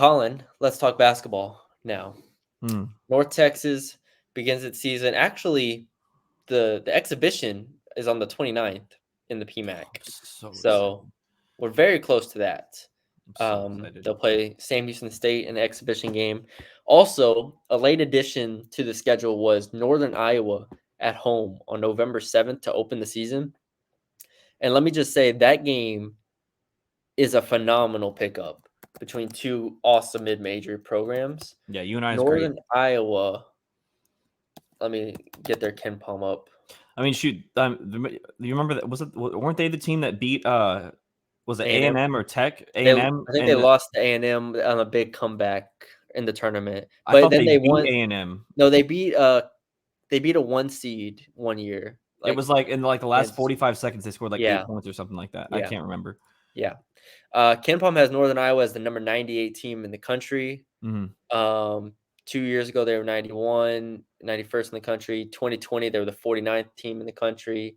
Colin, let's talk basketball now. Hmm. North Texas begins its season. Actually, the exhibition is on the 29th in the Oh, PMAC. I'm so excited. So we're very close to that. I'm so excited. They'll play Sam Houston State in the exhibition game. Also, a late addition to the schedule was Northern Iowa at home on November 7th to open the season. And let me just say that game is a phenomenal pickup between two awesome mid-major programs. Yeah, UNI is great. Northern Iowa, let me get their Ken Palm up. I mean, shoot. You remember that? Weren't they the team that beat? Was it A A&M. and M or Tech? A They, and I M, think they and lost to A&M on a big comeback in the tournament, I but thought then they they beat won. A and M. No, they beat a 1 seed one year, It like was like in like the last against 45 seconds, they scored like yeah, 8 points or something like that. I yeah, can't remember. yeah. Ken Palm has Northern Iowa as the number 98 team in the country. Hmm. 2 years ago, they were 91, 91st in the country. 2020, they were the 49th team in the country.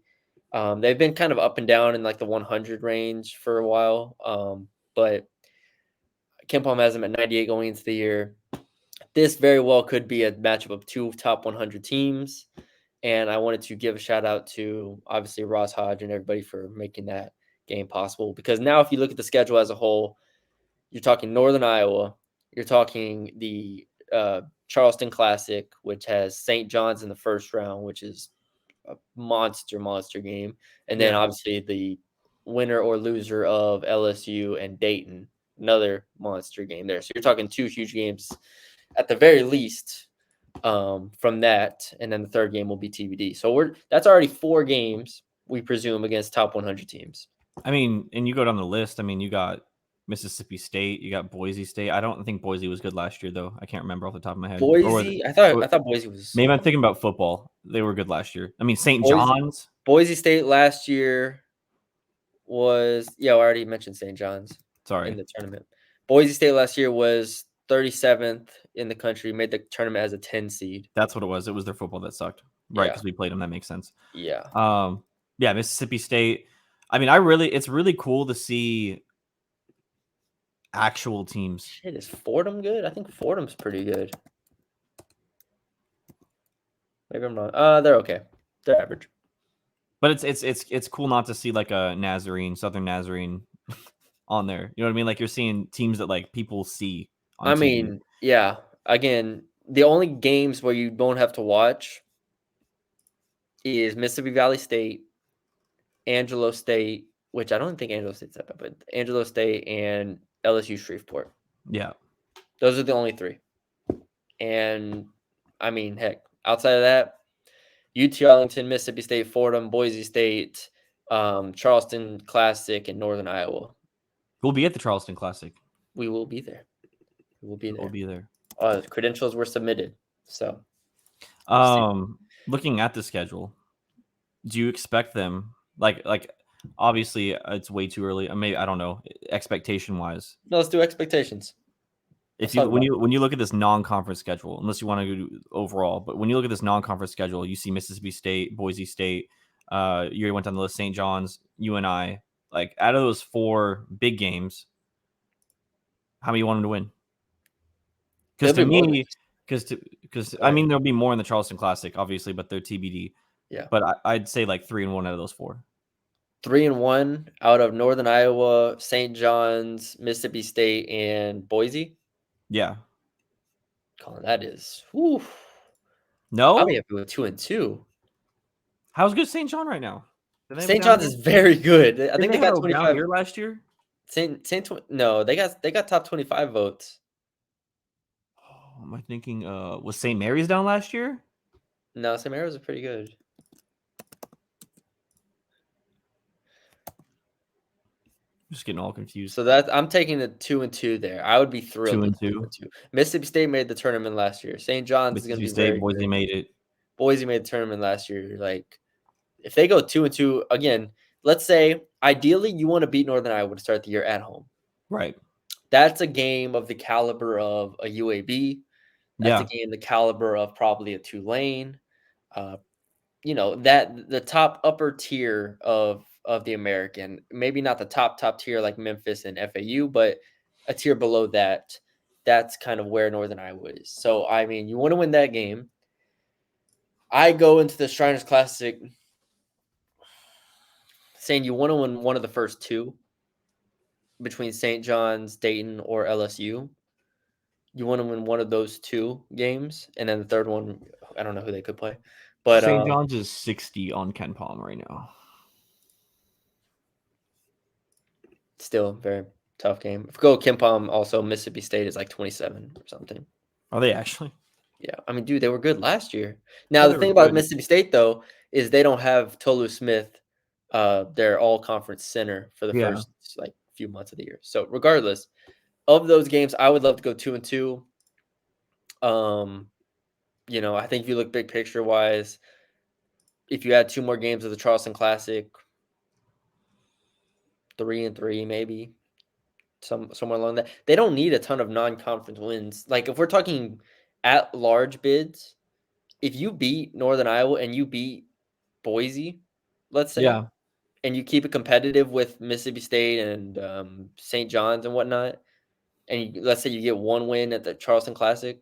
They've been kind of up and down in like the 100 range for a while. But Ken Palm has them at 98 going into the year. This very well could be a matchup of two top 100 teams. And I wanted to give a shout out to obviously Ross Hodge and everybody for making that game possible. Because now, if you look at the schedule as a whole, you're talking Northern Iowa, you're talking the Charleston Classic, which has St. John's in the first round, which is a monster game, and then Yeah. obviously the winner or loser of LSU and Dayton, another monster game there. So you're talking two huge games at the very least from that, and then the third game will be TBD. So that's already 4 games we presume against top 100 teams. I mean, and you go down the list. I mean, you got Mississippi State, you got Boise State. I don't think Boise was good last year, though. I can't remember off the top of my head. Boise, I thought Boise was Maybe I'm thinking about football. They were good last year. I mean, St. Boise. John's. Boise State last year was I already mentioned St. John's in Sorry. the tournament. Boise State last year was 37th in the country, made the tournament as a 10 seed. That's what it was. It was their football that sucked. Right, Yeah. because we played them. That makes sense. Yeah. Yeah, Mississippi State. I mean, it's really cool to see actual teams. Shit, is Fordham good? I think Fordham's pretty good. Maybe I'm wrong. They're okay. They're average. But it's cool not to see like a Southern Nazarene on there. You know what I mean? Like you're seeing teams that like people see on TV. Yeah. Again, the only games where you don't have to watch is Mississippi Valley State, Angelo State, which I don't think Angelo State's that bad, but Angelo State and LSU Shreveport. Yeah. Those are the only 3. And I mean, heck, outside of that, UT Arlington, Mississippi State, Fordham, Boise State, Charleston Classic, and Northern Iowa. We'll be at the Charleston Classic. We will be there. We'll be there. The credentials were submitted. So, looking at the schedule, do you expect them like obviously it's way too early. Maybe I don't know expectation wise. No, let's do expectations. When you look at this non-conference schedule, unless you want to do overall, but when you look at this non-conference schedule, you see Mississippi State, Boise State. You already went down the list. St. John's, UNI. Like out of those 4 big games, how many you want them to win? Because to me, I mean there'll be more in the Charleston Classic, obviously, but they're TBD. Yeah, but I'd say like 3-1 out of those 4. 3-1 out of Northern Iowa, St. John's, Mississippi State, and Boise. Yeah. Colin, that is. Whew. No, I'll be happy with 2-2. How's good St. John right now? St. John's is very good. I think they got 25 year last year. No, they got top 25 votes. Oh, am I thinking? Was St. Mary's down last year? No, St. Mary's was pretty good. Just getting all confused. So I'm taking the 2-2 there. I would be thrilled. 2-2. Mississippi State made the tournament last year. St. John's is going to be very Boise good. made it. Boise made the tournament last year. Like, if they go 2-2 again, let's say ideally you want to beat Northern Iowa to start the year at home. Right. That's a game of the caliber of a UAB. That's a game the caliber of probably a Tulane. That the top upper tier of the American, maybe not the top tier like Memphis and FAU, but a tier below that. that's kind of where Northern Iowa is. So, I mean, you want to win that game. I go into the Shriners Classic saying you want to win one of the first two between St. John's, Dayton, or LSU. You want to win one of those two games, and then the third one, I don't know who they could play, but St. John's is 60 on Ken Palm right now. Still a very tough game. If we go Ken Palm, also Mississippi State is like 27 or something. Are they actually? Yeah, I mean, dude, they were good last year. Now, Oh, the they were thing about good. Mississippi State, though, is they don't have Tolu Smith, their all-conference center for the Yeah. first, like, few months of the year. So, regardless of those games, I would love to go 2-2. I think if you look big picture-wise, if you had 2 more games of the Charleston Classic, 3-3 maybe, somewhere along that. They don't need a ton of non-conference wins. Like, if we're talking at-large bids, if you beat Northern Iowa and you beat Boise, let's say, Yeah. and you keep it competitive with Mississippi State and St. John's and whatnot, and let's say you get 1 win at the Charleston Classic,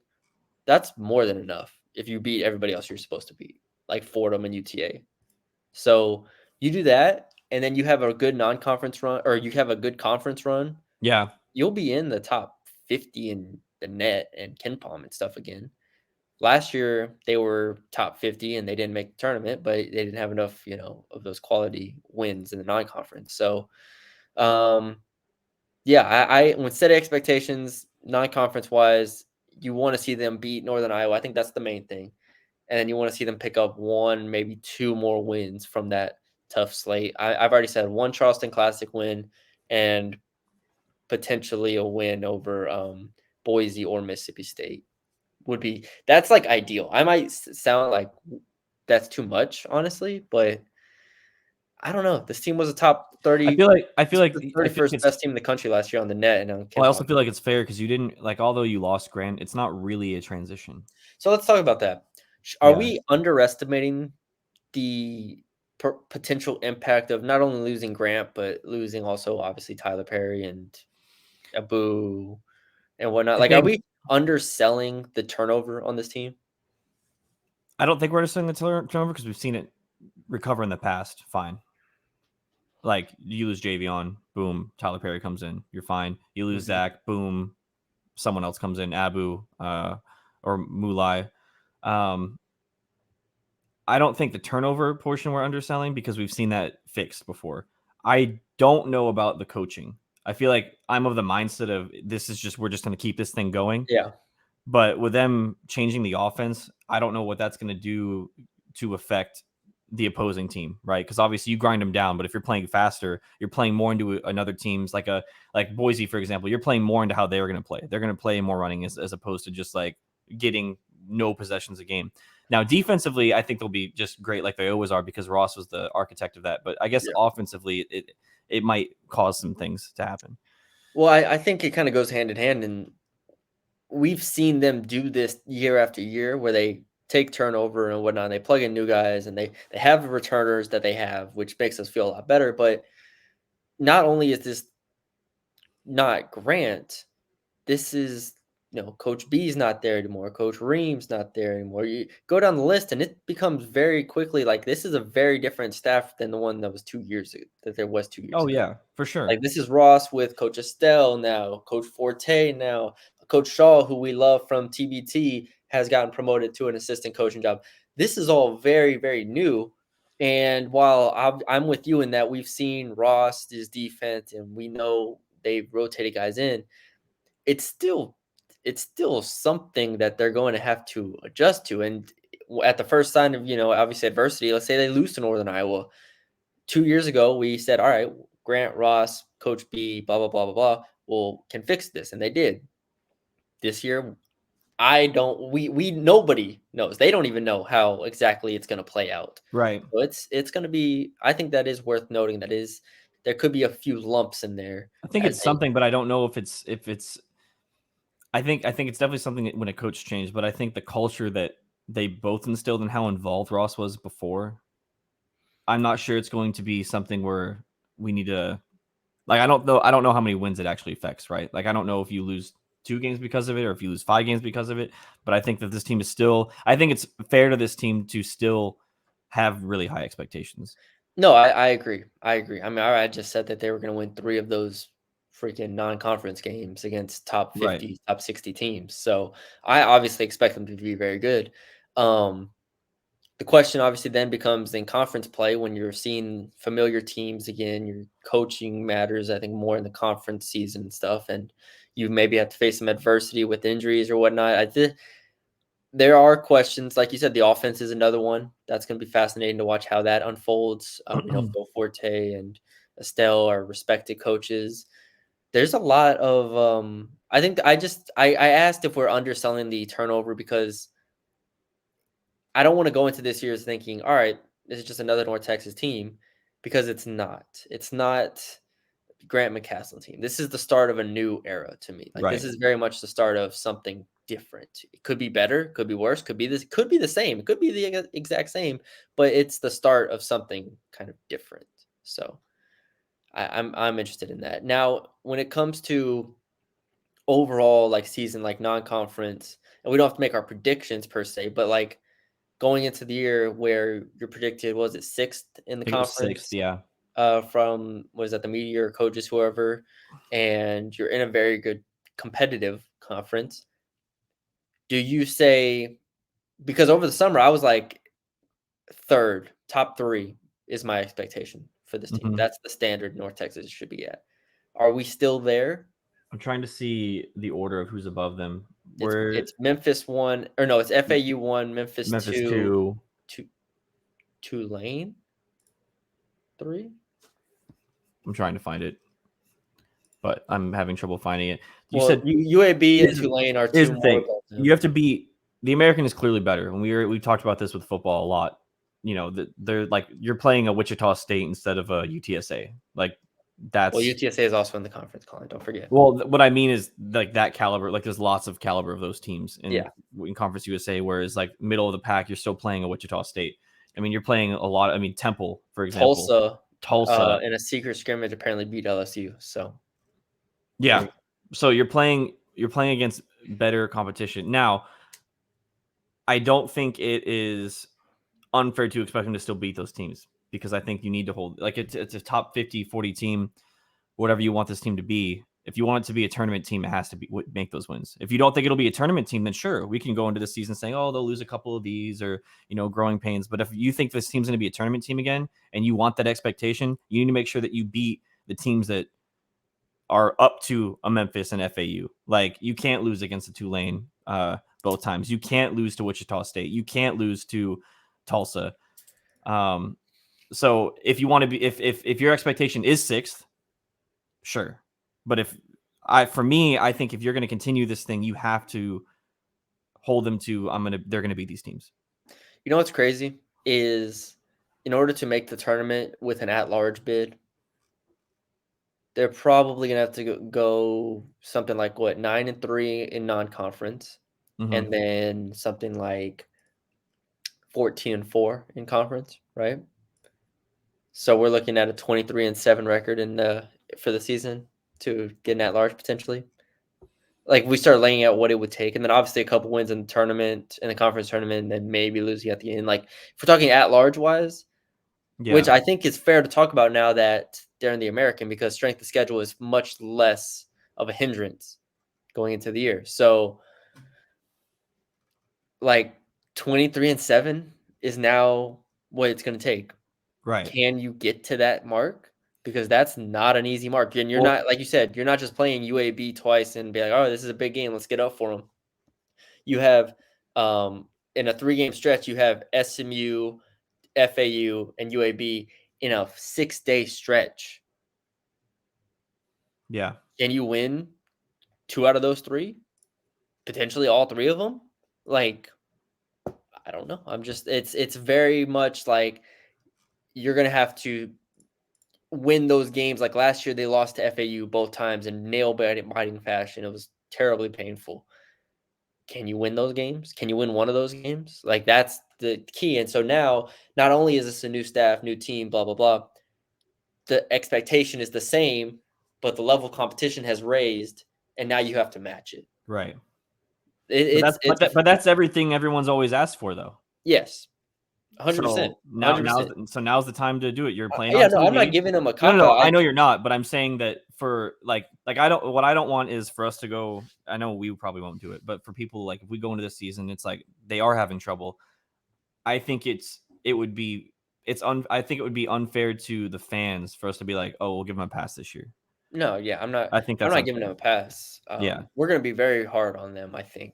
that's more than enough if you beat everybody else you're supposed to beat, like Fordham and UTA. So you do that, and then you have a good non-conference run, or you have a good conference run. Yeah. You'll be in the top 50 in the net and Ken Palm and stuff again. Last year they were top 50 and they didn't make the tournament, but they didn't have enough, of those quality wins in the non-conference. So, yeah, I when set expectations non-conference wise, you want to see them beat Northern Iowa. I think that's the main thing, and then you want to see them pick up 1, maybe 2 more wins from that tough slate. I've already said 1 Charleston Classic win and potentially a win over Boise or Mississippi State would be that's like ideal. I might sound like that's too much, honestly, but I don't know. This team was a top I 30, feel like I this feel like was the I feel like 31st it's best team in the country last year on the net and on well, I also KenPom. feel like it's fair because you didn't like although you lost Grant, it's not really a transition. So let's talk about that. Are Yeah. we underestimating the potential impact of not only losing Grant, but losing also obviously Tyler Perry and Abu and whatnot? I Like, are think we underselling the turnover on this team? I don't think we're just saying the turnover because we've seen it recover in the past. Fine. Like you lose Javion, boom, Tyler Perry comes in, you're fine. You lose Mhm. Zach, boom, someone else comes in, Abu or Mulai. Um, I don't think the turnover portion we're underselling because we've seen that fixed before. I don't know about the coaching. I feel like I'm of the mindset of this is just we're just going to keep this thing going. Yeah. But with them changing the offense, I don't know what that's going to do to affect the opposing team, right? Because obviously you grind them down, but if you're playing faster, you're playing more into another team's like Boise, for example. You're playing more into how they're going to play. They're going to play more running as opposed to just like getting no possessions a game. Now, defensively, I think they'll be just great like they always are because Ross was the architect of that. But I guess Yeah. offensively, it might cause some things to happen. Well, I think it kind of goes hand in hand, and we've seen them do this year after year where they take turnover and whatnot. And they plug in new guys, and they have the returners that they have, which makes us feel a lot better. But not only is this not Grant, this is Coach B's not there anymore. Coach Ream's not there anymore. You go down the list, and it becomes very quickly like this is a very different staff than the one that was 2 years ago. That there was 2 years Oh ago. yeah, for sure. Like, this is Ross with Coach Estelle now, Coach Forte now, Coach Shaw, who we love from TBT, has gotten promoted to an assistant coaching job. This is all very, very new. And while I'm with you in that we've seen Ross's defense and we know they've rotated guys in, it's still something that they're going to have to adjust to. And at the first sign of obviously adversity, let's say they lose to Northern Iowa, 2 years ago, we said, all right, Grant, Ross, Coach B, blah, blah, blah, blah, blah, will can fix this. And they did. This year, I don't we nobody knows. They don't even know how exactly it's gonna play out. Right. So it's gonna be I think that is worth noting. That is there could be a few lumps in there I think as it's they something, but I don't know if it's. I think it's definitely something that when a coach changed, but I think the culture that they both instilled and how involved Ross was before, I'm not sure it's going to be something where we need to like. I don't know. I don't know how many wins it actually affects. Right. Like I don't know if you lose 2 games because of it, or if you lose 5 games because of it. But I think that this team is still. I think it's fair to this team to still have really high expectations. No, I agree. I agree. I mean, I just said that they were going to win 3 of those freaking non-conference games against top Right. 50, top 60 teams. So I obviously expect them to be very good. Um, the question obviously then becomes in conference play when you're seeing familiar teams again, your coaching matters, I think, more in the conference season and stuff. And you maybe have to face some adversity with injuries or whatnot. There are questions, like you said, the offense is another one. That's going to be fascinating to watch how that unfolds. We know Phil Forte and Estelle are respected coaches. There's a lot of I think I asked if we're underselling the turnover because I don't want to go into this year thinking, all right, this is just another North Texas team because it's not. It's not Grant McCaslin team. This is the start of a new era to me. Like this Right. is very much the start of something different. It could be better, could be worse, could be the same, it could be the exact same, but it's the start of something kind of different. So I'm interested in that. Now, when it comes to overall like season, like non-conference, and we don't have to make our predictions per se, but like going into the year where you're predicted, was it sixth in the I think it was 6th, conference? yeah. From was that the media or coaches, whoever, and you're in a very good competitive conference. Do you say because over the summer I was like third, top three is my expectation for this team. Mhm. That's the standard North Texas should be at. Are we still there? I'm trying to see the order of who's above them. It's We're it's Memphis one or no, it's FAU one, Memphis Memphis two, 2. two Tulane three. I'm trying to find it, but I'm having trouble finding it. You Well, said UAB and here's Tulane are here's two the more thing. above You them. have to beat the American is clearly better. And we talked about this with football a lot. You know, they're like you're playing a Wichita State instead of a UTSA. Like Well, that's UTSA is also in the conference, Colin. Don't forget. well, what I mean is like that caliber. Like there's lots of caliber of those teams Yeah, in Conference USA, whereas like middle of the pack, you're still playing a Wichita State. I mean, you're playing a lot. I mean, Temple, for example, Tulsa Tulsa. in a secret scrimmage apparently beat LSU. So there Yeah. you So you're playing against better competition. Now, I don't think it is unfair to expect them to still beat those teams because I think you need to hold like it's a top 50, 40 team, whatever you want this team to be. If you want it to be a tournament team, it has to be make those wins. If you don't think it'll be a tournament team, then sure, we can go into the season saying, "Oh, they'll lose a couple of these," or growing pains. But if you think this team's going to be a tournament team again, and you want that expectation, you need to make sure that you beat the teams that are up to a Memphis and FAU. Like you can't lose against the Tulane both times. You can't lose to Wichita State. You can't lose to Tulsa. Um, so if you want to be, if your expectation is sixth, sure. But for me, I think if you're going to continue this thing, you have to hold them to. They're going to beat these teams. You know what's crazy is in order to make the tournament with an at-large bid, they're probably gonna have to go something like what 9-3 in non-conference, Mm-hmm. and then something like 14-4 in conference, right? So we're looking at a 23-7 record in the for the season to get an at-large potentially. Like we start laying out what it would take, and then obviously a couple wins in the tournament, in the conference tournament, and then maybe losing at the end. Like if we're talking at large wise, which Yeah. I think is fair to talk about now that they're in the American because strength of schedule is much less of a hindrance going into the year. So like 23-7 is now what it's going to take. Right. Can you get to that mark? Because that's not an easy mark. And you're Well, not, like you said, you're not just playing UAB twice and be like, oh, this is a big game. Let's get up for them. You have in a 3-game stretch, you have SMU, FAU, and UAB in a 6-day stretch. yeah. Can you win 2 out of those 3? Potentially all 3 of them? Like, I don't know. It's very much like you're gonna have to win those games. Like last year, they lost to FAU both times in nail biting fashion. It was terribly painful. Can you win those games? Can you win one of those games? Like that's the key. And so now, not only is this a new staff, new team, blah blah blah, the expectation is the same, but the level of competition has raised, and now you have to match it. Right. It's But that's everything everyone's always asked for, though. yes, 100%, So now's 100%. the time to do it. You're playing Yeah, on no, I'm not TV. giving them a No, no, cop no. out. I know you're not, but I'm saying that for like I don't. What I don't want is for us to go. I know we probably won't do it, but for people like if we go into this season, it's like they are having trouble. I think it would be I think it would be unfair to the fans for us to be like, oh, we'll give them a pass this year. No, yeah, I think I'm that's not giving them unfair. a pass. Yeah. We're gonna be very hard on them, I think.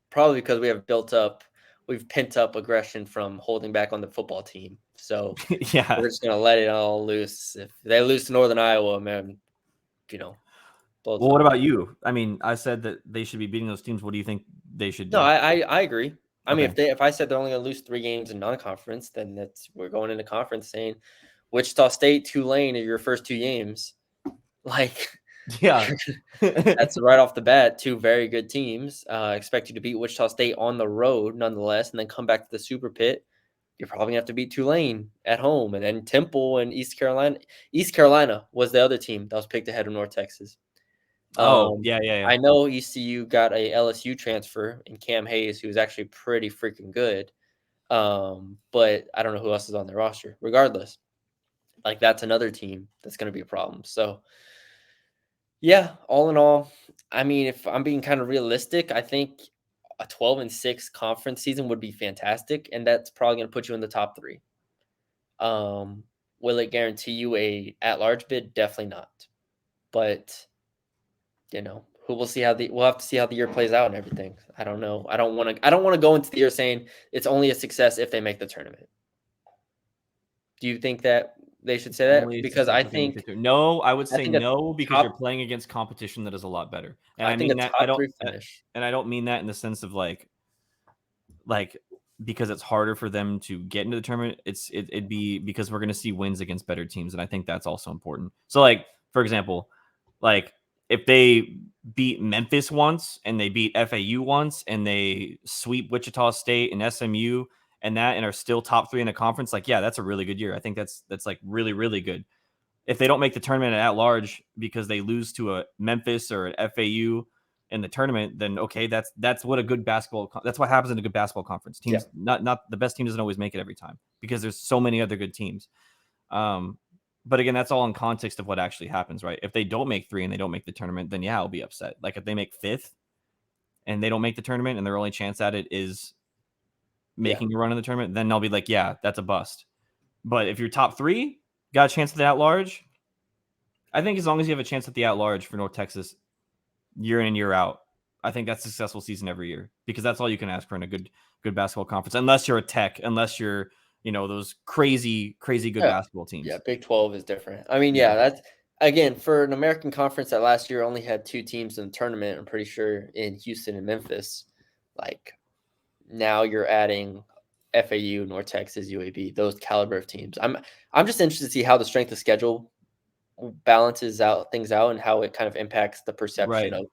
Probably because we've pent up aggression from holding back on the football team. So Yeah. we're just gonna let it all loose. If they lose to Northern Iowa, man, you know, blows Well, what up. about you? I mean, I said that they should be beating those teams. What do you think they should No, do? I agree. I mean, Okay. if I said they're only gonna lose 3 games in non-conference, then we're going into conference saying Wichita State, Tulane are your first 2 games. Like Yeah. that's right off the bat, 2 very good teams. Expect you to beat Wichita State on the road nonetheless, and then come back to the Super Pit. You're probably gonna have to beat Tulane at home, and then Temple and East Carolina. East Carolina was the other team that was picked ahead of North Texas. Oh, Um, yeah, yeah, yeah. I know ECU got a LSU transfer in Cam Hayes, who was actually pretty freaking good. But I don't know who else is on their roster. Regardless, like that's another team that's going to be a problem. So, yeah, all in all, I mean, if I'm being kind of realistic, I think a 12-6 conference season would be fantastic, and that's probably going to put you in the top 3. Um, will it guarantee you a at-large bid? Definitely not. But we'll have to see how the year plays out and everything. I don't know. I don't want to go into the year saying it's only a success if they make the tournament. Do you think that they should say that? Only a Because success if they make it through. No, I would say a no because you're top playing against competition that is a lot better. And I I think a mean that I top don't 3 finish. and I don't mean that in the sense of like because it's harder for them to get into the tournament. It'd be because we're going to see wins against better teams, and I think that's also important. So, like for example, like if they beat Memphis once and they beat FAU once and they sweep Wichita State and SMU and are still top 3 in the conference, like yeah, that's a really good year. I think that's like really really good. If they don't make the tournament at large because they lose to a Memphis or an FAU in the tournament, then okay, that's what a good basketball. That's what happens in a good basketball conference. Yeah. Teams not the best team doesn't always make it every time because there's so many other good teams. But again, that's all in context of what actually happens, right? If they don't make 3 and they don't make the tournament, then yeah, I'll be upset. Like if they make 5th and they don't make the tournament and their only chance at it is Yeah. making a run in the tournament, then I'll be like, yeah, that's a bust. But if you're top 3, got a chance at the at large, I think as long as you have a chance at the at large for North Texas year in and year out, I think that's a successful season every year because that's all you can ask for in a good basketball conference. Unless you're a Tech, unless you're those crazy good Yeah. basketball Yeah, teams. Big 12 is different. I mean, Yeah, yeah, that's again for an American conference that last year only had 2 teams in the tournament, I'm pretty sure in Houston and Memphis. Like now you're adding FAU, North Texas, UAB, those caliber of teams. I'm just interested to see how the strength of schedule balances out things out and how it kind of impacts the perception right. of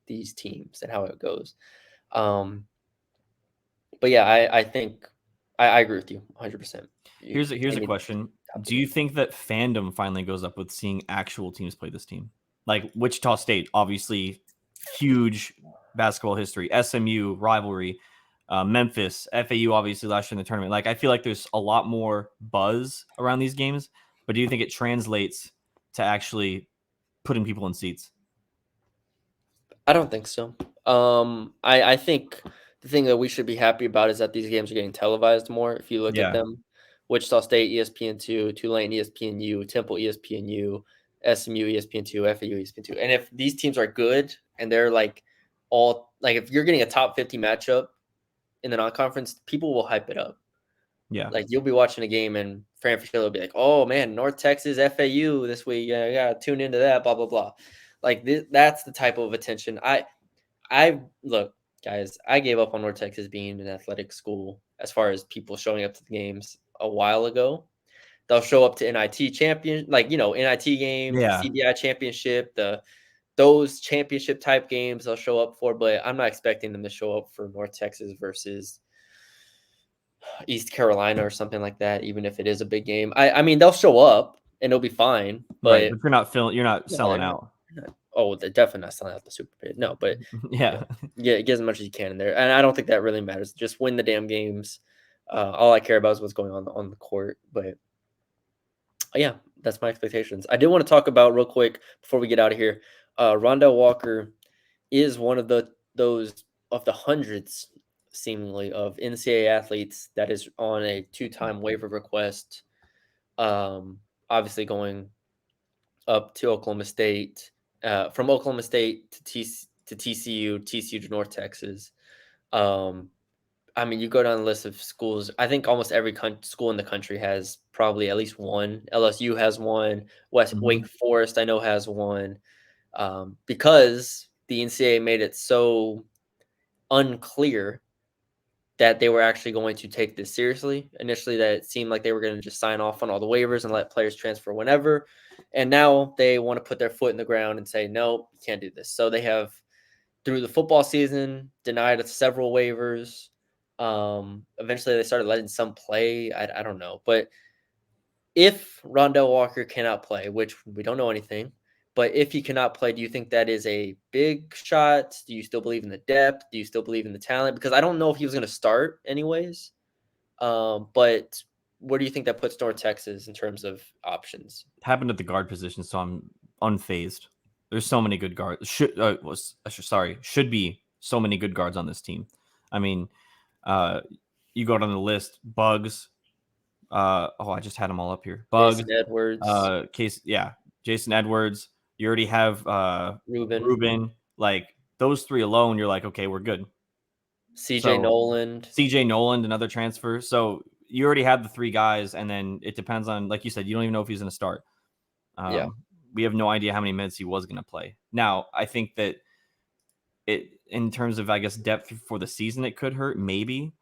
these teams and how it goes. Um, but yeah, I think I agree with you 100%. Here's They a need question: top do you 3. think that fandom finally goes up with seeing actual teams play this team? Like Wichita State, obviously huge basketball history. SMU rivalry. Memphis, FAU, obviously last year in the tournament. Like I feel like there's a lot more buzz around these games. But do you think it translates to actually putting people in seats? I don't think so. I think the thing that we should be happy about is that these games are getting televised more. If you look at Yeah, them, Wichita State ESPN2, Tulane ESPNU, Temple ESPNU, SMU ESPN2, FAU ESPN2. And if these teams are good and they're like all like if you're getting a top 50 matchup in the non-conference, people will hype it up. yeah, Like you'll be watching a game and Fran Fraschilla will be like, "Oh man, North Texas FAU this week. Yeah, I gotta tune into that." Blah blah blah. Like that's the type of attention I look, guys. I gave up on North Texas being an athletic school as far as people showing up to the games a while ago. They'll show up to NIT champion, like NIT games, the yeah, CBI championship, those championship type games. They'll show up for, but I'm not expecting them to show up for North Texas versus East Carolina or something like that. Even if it is a big game, I mean they'll show up and it'll be fine. right. But But you're not no, selling out. Oh, they're definitely not selling out the super pit. No, but Yeah. get as much as you can in there, and I don't think that really matters. Just win the damn games. All I care about is what's going on the court. But yeah, that's my expectations. I did want to talk about real quick before we get out of here. Rondel Walker is one of those of the hundreds seemingly of NCAA athletes that is on a two-time waiver request. Obviously going up to Oklahoma State, from Oklahoma State to TCU, TCU to North Texas. Um, I mean, you go down the list of schools. I think almost every school in the country has probably at least one. LSU has one. Wake Mhm. Forest, I know, has one. Because the NCAA made it so unclear that they were actually going to take this seriously. Initially, that it seemed like they were going to just sign off on all the waivers and let players transfer whenever. And now they want to put their foot in the ground and say, no, you can't do this. So they have, through the football season, denied several waivers. Eventually, they started letting some play. I don't know. But if Rondell Walker cannot play, which we don't know anything, but if he cannot play, do you think that is a big shot? Do you still believe in the depth? Do you still believe in the talent? Because I don't know if he was going to start anyways. But where do you think that puts North Texas in terms of options? Happened at the guard position, so I'm unfazed. There's so many good guards. Should be so many good guards on this team. I mean, uh, you go down the list, Bugs. I just had them all up here. Bugs, Jason Edwards, Jason Edwards. You already have Ruben, Ruben. Like those three alone, you're like, okay, we're good. CJ So Noland. CJ Noland, another transfer. So you already have the three guys, and then it depends on, like you said, you don't even know if he's going to start. Yeah, We have no idea how many minutes he was going to play. Now, I think that in terms of, I guess, depth for the season, it could hurt, maybe.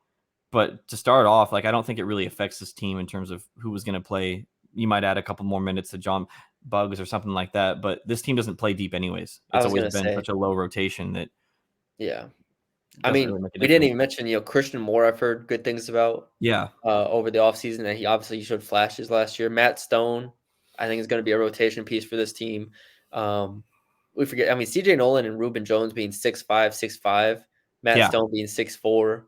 But to start off, like, I don't think it really affects this team in terms of who was going to play. You might add a couple more minutes to John Bugs or something like that, but this team doesn't play deep anyways. I It's was always gonna been say, such a low rotation that yeah. it I doesn't mean, really make a we didn't difference. even mention, Christian Moore. I've heard good things about Yeah, over the offseason, and he showed flashes last year. Matt Stone, I think, is going to be a rotation piece for this team. Um, we forget, I mean, CJ Nolan and Reuben Jones being 6'5", 6'5", Matt yeah. Stone being 6'4".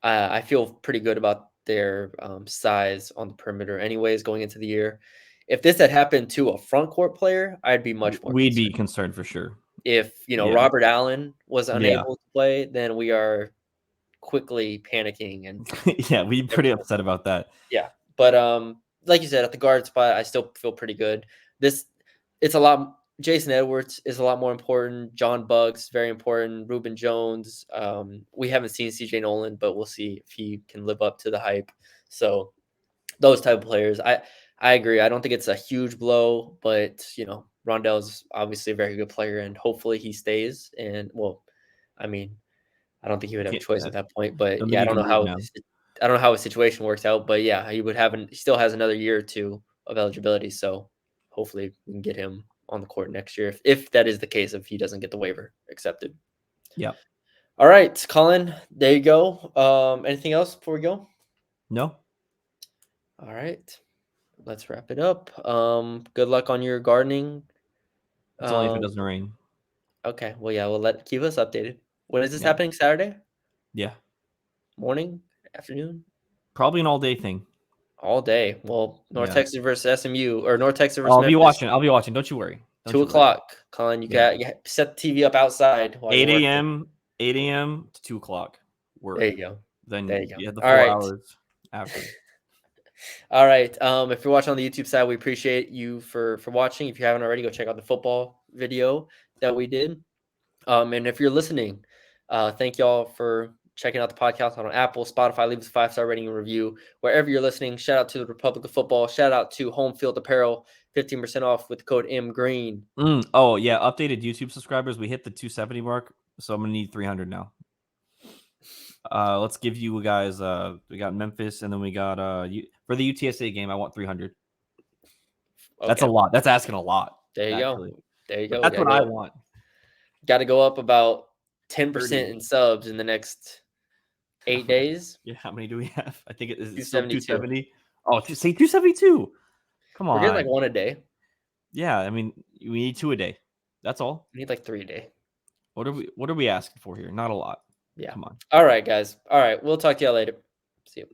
I feel pretty good about their size on the perimeter, anyways, going into the year. If this had happened to a front court player, I'd be much more We'd concerned. be concerned for sure. If Yeah, Robert Allen was yeah, unable to play, then we are quickly panicking and yeah. We'd be pretty upset about that. yeah. But like you said, at the guard spot, I still feel pretty good. This it's a lot. Jason Edwards is a lot more important. John Buggs, very important. Reuben Jones. We haven't seen CJ Nolan, but we'll see if he can live up to the hype. So those type of players, I agree. I don't think it's a huge blow, but Rondell's obviously a very good player, and hopefully he stays. And well, I mean, I don't think he would have a choice Yeah, at that point. But don't yeah, think he can leave now. I don't know how his situation works out. But yeah, he still has another year or two of eligibility. So hopefully we can get him on the court next year if that is the case, if he doesn't get the waiver accepted. Yeah. All right, Colin, there you go. Anything else before we go? No, All right, let's wrap it up. Good luck on your gardening. it's only if it Um, doesn't rain. okay, well, yeah, keep us updated. When is this Yeah, happening? Saturday yeah. morning, afternoon? Probably an all day thing. All day. Well, North Yeah. Texas versus SMU or North Texas versus I'll be Memphis, watching. I'll be watching. Don't you worry. Don't two you worry. o'clock. Colin, Yeah. you set the TV up outside while you're 8 working. a.m. 8 a.m. to 2 o'clock. There Work. you go. There Then you go. you have the All four right. hours after. All right. If you're watching on the YouTube side, we appreciate you for watching. If you haven't already, go check out the football video that we did. And if you're listening, thank y'all for checking out the podcast on Apple, Spotify. Leave us a 5-star rating and review wherever you're listening. Shout out to the Republic of Football. Shout out to Home Field Apparel, 15% off with the code MGreen. Oh yeah, updated YouTube subscribers. We hit the 270 mark, so I'm gonna need 300 now. Let's give you guys. We got Memphis, and then we got for the UTSA game. I want 300. That's a Okay, lot. That's asking a lot, there you go. actually. There you But go. that's what I want. Got to go up about 10% 30. in subs in the next 8 days. Yeah, how many do we have? I think it is still 272. 270. Oh, say 272. Come We're getting like on. one a day. Yeah, I mean, we need two a day. That's all. We need like 3 a day. What are we asking for here? Not a lot. Yeah. Come on. All right, guys. All right. We'll talk to y'all later. See you.